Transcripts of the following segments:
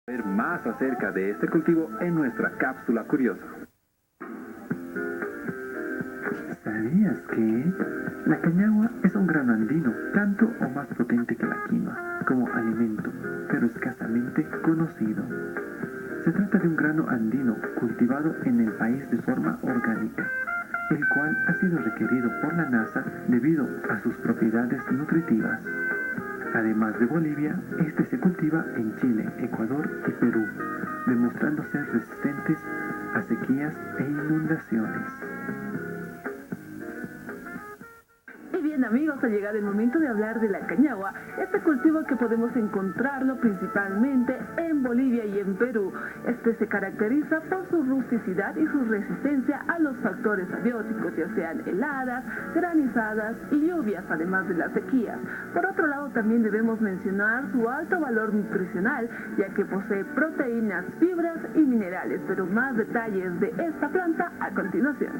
Ver más acerca de este cultivo en nuestra cápsula curiosa. ¿Sabías que la cañagua es un grano andino, tanto o más potente que la quinoa como alimento, pero escasamente conocido? Se trata de un grano andino cultivado en el país de forma orgánica, el cual ha sido requerido por la NASA debido a sus propiedades nutritivas. Además de Bolivia, este se cultiva en Chile, Ecuador y Perú, demostrando ser resistentes a sequías e inundaciones. Y bien amigos, ha llegado el momento de hablar de la cañagua, este cultivo que podemos encontrarlo principalmente en Bolivia y en Perú. Este se caracteriza por su rusticidad y su resistencia a los factores abióticos, ya sean heladas, granizadas y lluvias, además de las sequías. Por otro lado, también debemos mencionar su alto valor nutricional, ya que posee proteínas, fibras y minerales, pero más detalles de esta planta a continuación.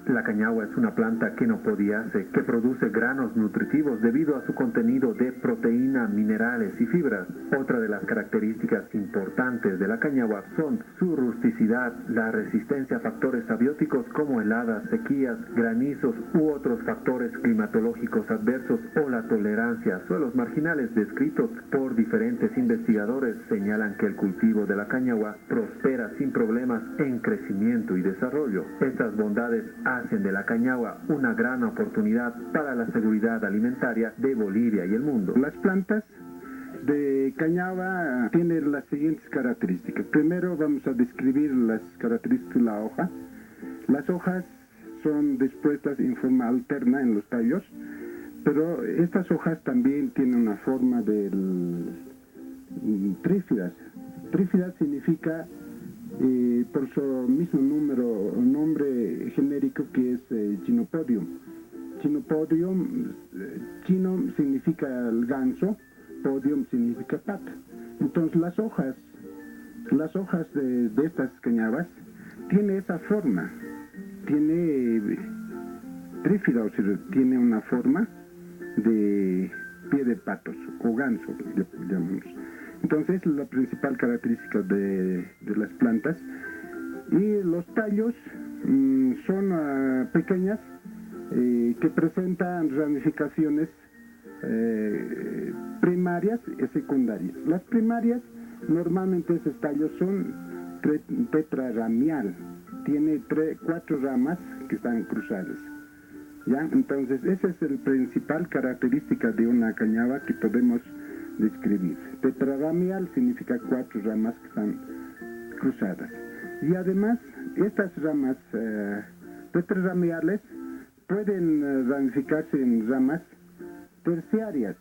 La cañagua es una planta quenopodiace que produce granos nutritivos debido a su contenido de proteína, minerales y fibras. Otra de las características importantes de la cañagua son su rusticidad, la resistencia a factores abióticos como heladas, sequías, granizos u otros factores climatológicos adversos o la tolerancia a suelos marginales descritos por diferentes investigadores señalan que el cultivo de la cañagua prospera sin problemas en crecimiento y desarrollo. Estas bondades hacen de la cañagua una gran oportunidad para la seguridad alimentaria de Bolivia y el mundo. Las plantas de cañagua tienen las siguientes características. Primero vamos a describir las características de la hoja. Las hojas son dispuestas en forma alterna en los tallos, pero estas hojas también tienen una forma trífidas. Trífidas significa por su mismo nombre genérico que es Chenopodium. Chenopodium, chino significa el ganso, podium significa pata. Entonces las hojas de estas cañabas tiene esa forma, tiene trífida, o sea, tiene una forma de pie de patos o ganso, llamamos. Entonces es la principal característica de las plantas. Y los tallos son pequeñas que presentan ramificaciones primarias y secundarias. Las primarias, normalmente esos tallos son tetraramial, tiene 4 ramas que están cruzadas. ¿Ya? Entonces esa es la principal característica de una cañaba que podemos describir. Tetraramial significa 4 ramas que están cruzadas. Y además, estas ramas tetraramiales pueden ramificarse en ramas terciarias.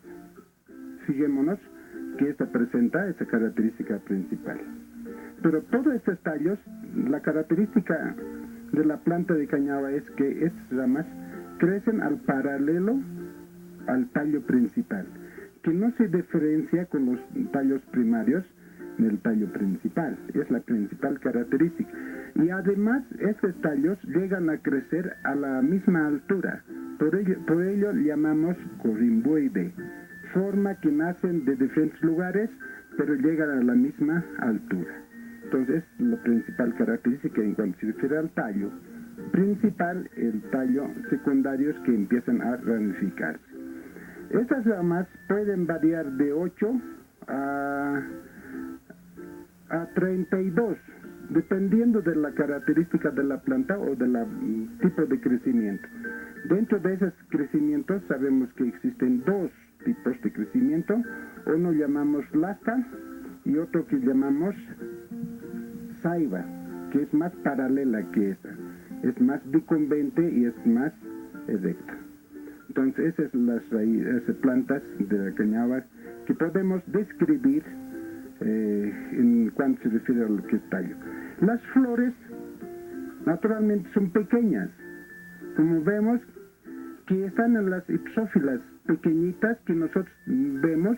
Fijémonos que esta presenta esa característica principal. Pero todos estos tallos, la característica de la planta de cañaba es que estas ramas crecen al paralelo al tallo principal, que no se diferencia con los tallos primarios del tallo principal. Es la principal característica. Y además, estos tallos llegan a crecer a la misma altura. Por ello llamamos corimboide. Forma que nacen de diferentes lugares, pero llegan a la misma altura. Entonces, la principal característica en cuanto se refiere al tallo principal, el tallo secundario es que empiezan a ramificarse. Estas ramas pueden variar de 8 a 32, dependiendo de la característica de la planta o del tipo de crecimiento. Dentro de esos crecimientos sabemos que existen 2 tipos de crecimiento. Uno llamamos lasta y otro que llamamos saiva, que es más paralela que esa. Es más decumbente y es más erecta. Entonces esas son las plantas de la cañaba que podemos describir en cuanto se refiere al que es tallo. Las flores naturalmente son pequeñas, como vemos que están en las ipsófilas pequeñitas que nosotros vemos,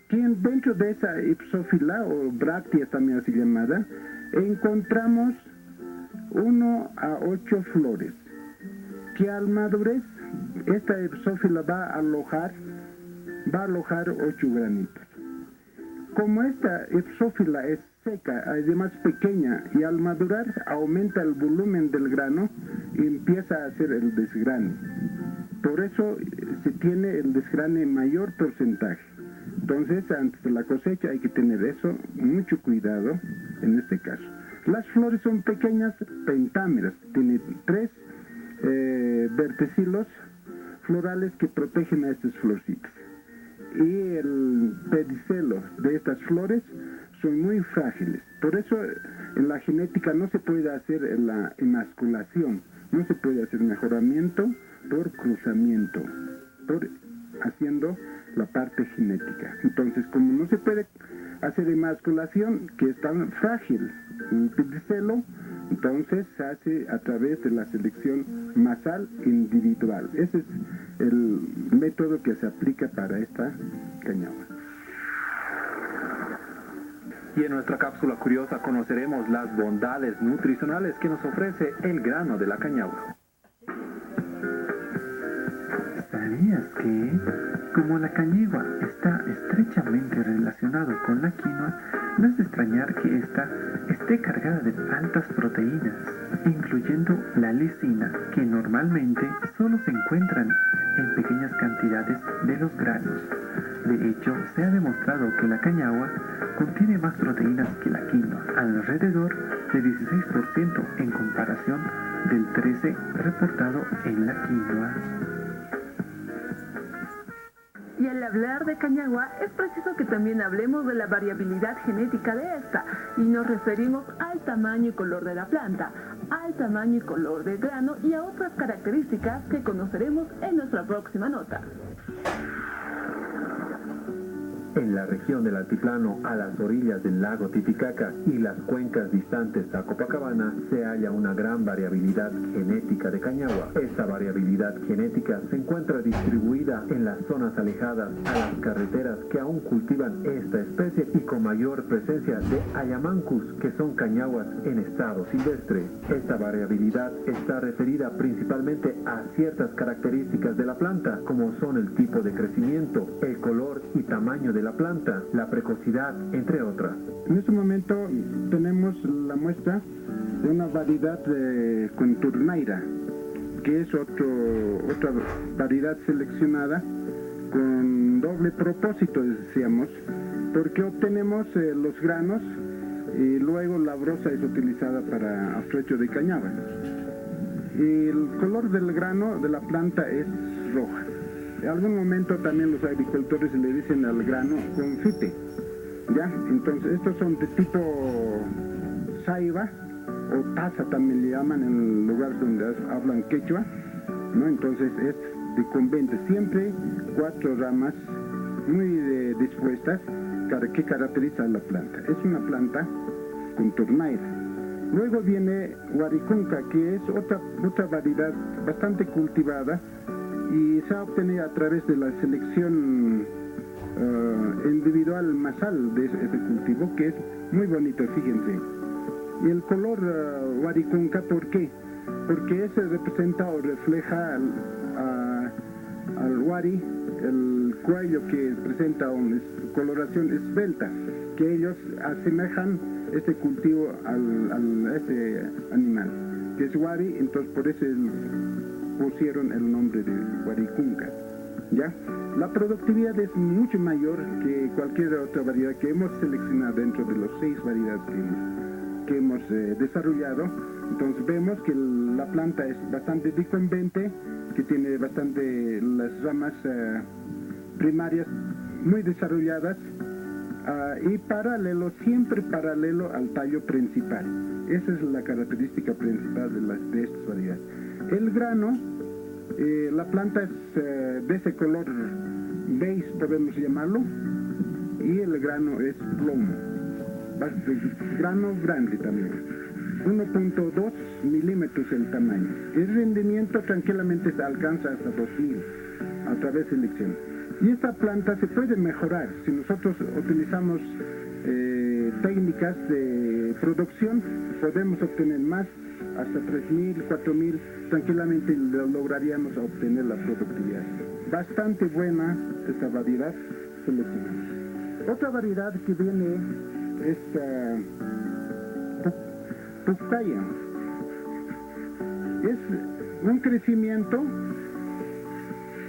que dentro de esa ipsófila o bráctea también así llamada, encontramos 1 a 8 flores, que al madurez esta ipsófila va a alojar 8 granitos. Como esta ipsófila es seca, además pequeña, y al madurar aumenta el volumen del grano y empieza a hacer el desgrane. Por eso se tiene el desgrane mayor porcentaje. Entonces, antes de la cosecha hay que tener eso, mucho cuidado en este caso. Las flores son pequeñas, pentámeras, tienen 3 verticilos florales que protegen a estas florcitas. Y el pedicelo de estas flores son muy frágiles. Por eso en la genética no se puede hacer la emasculación, no se puede hacer mejoramiento por cruzamiento, por haciendo la parte genética. Entonces, como no se puede hacer emasculación, que es tan frágil el pedicelo, entonces se hace a través de la selección masal individual. Ese es el método que se aplica para esta cañagua. Y en nuestra cápsula curiosa conoceremos las bondades nutricionales que nos ofrece el grano de la cañagua. ¿Sabías que, como la cañagua está estrechamente relacionado con la quinoa, no es de extrañar que ésta esté cargada de altas proteínas, incluyendo la lisina, que normalmente solo se encuentran en pequeñas cantidades de los granos? De hecho, se ha demostrado que la cañagua contiene más proteínas que la quinoa, alrededor de 16% en comparación del 13% reportado en la quinoa. Y al hablar de cañagua, es preciso que también hablemos de la variabilidad genética de esta, y nos referimos al tamaño y color de la planta, al tamaño y color del grano y a otras características que conoceremos en nuestra próxima nota. En la región del altiplano, a las orillas del lago Titicaca y las cuencas distantes a Copacabana, se halla una gran variabilidad genética de cañagua. Esta variabilidad genética se encuentra distribuida en las zonas alejadas a las carreteras que aún cultivan esta especie y con mayor presencia de Ayamancus, que son cañaguas en estado silvestre. Esta variabilidad está referida principalmente a ciertas características de la planta, como son el tipo de crecimiento, el color y tamaño de la planta, la precocidad, entre otras. En este momento tenemos la muestra de una variedad de Conturnaira, que es otra variedad seleccionada con doble propósito, decíamos, porque obtenemos los granos y luego la brosa es utilizada para afrecho de cañagua. Y el color del grano de la planta es roja. En algún momento también los agricultores le dicen al grano confite, ¿ya? Entonces estos son de tipo saiba o taza también le llaman en el lugar donde hablan quechua, ¿no? Entonces es de convente, siempre 4 ramas muy dispuestas que caracteriza a la planta. Es una planta Conturnaira. Luego viene Huaricunca, que es otra variedad bastante cultivada y se ha obtenido a través de la selección individual masal de ese cultivo, que es muy bonito, fíjense. Y el color Huaricunca, ¿por qué? Porque ese representa o refleja al Huari, el cuello que presenta una coloración esbelta, que ellos asemejan este cultivo a este animal, que es Huari, entonces por eso pusieron el nombre de Huaricunca, ¿ya? La productividad es mucho mayor que cualquier otra variedad que hemos seleccionado dentro de los 6 variedades que hemos desarrollado. Entonces vemos que la planta es bastante decumbente, que tiene bastante las ramas primarias muy desarrolladas y siempre paralelo al tallo principal. Esa es la característica principal de estas variedades. El grano, la planta es de ese color beige, podemos llamarlo, y el grano es plomo, grano grande también, 1.2 milímetros el tamaño. El rendimiento tranquilamente se alcanza hasta 2000 a través de selección. Y esta planta se puede mejorar si nosotros utilizamos técnicas de producción, podemos obtener más, hasta 3.000, 4.000, tranquilamente lograríamos obtener la productividad. Bastante buena esta variedad seleccionada. Otra variedad que viene es Puctaya. Es un crecimiento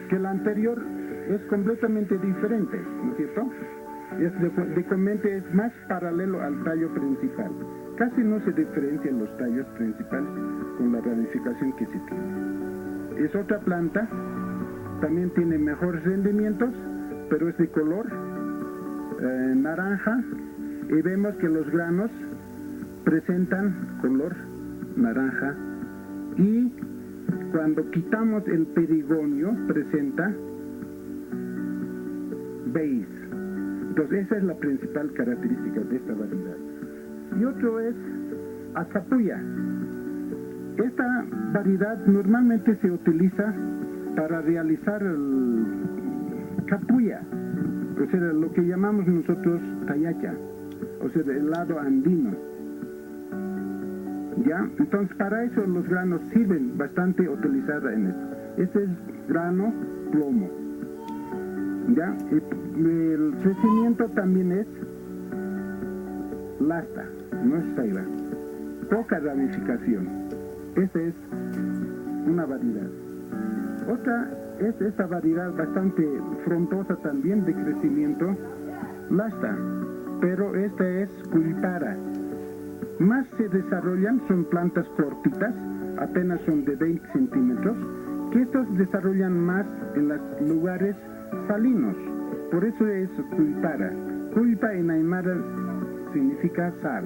que el anterior es completamente diferente, ¿no es cierto? Es más paralelo al tallo principal. Casi no se diferencian los tallos principales con la ramificación que se tiene. Es otra planta, también tiene mejores rendimientos, pero es de color naranja, y vemos que los granos presentan color naranja, y cuando quitamos el perigonio presenta beige. Entonces esa es la principal característica de esta variedad. Y otro es Azapuya. Esta variedad normalmente se utiliza para realizar el capuya, o sea, lo que llamamos nosotros tayacha, o sea, del lado andino. ¿Ya? Entonces, para eso los granos sirven bastante utilizada en esto. Este es grano plomo. ¿Ya? El crecimiento también es lasta, no es saiva. Poca ramificación. Esta es una variedad. Otra es esta variedad bastante frondosa también de crecimiento, lasta, pero esta es Culipara. Más se desarrollan, son plantas cortitas, apenas son de 20 centímetros, que estos desarrollan más en los lugares salinos. Por eso es Culipara. Culpa en aymara significa sal.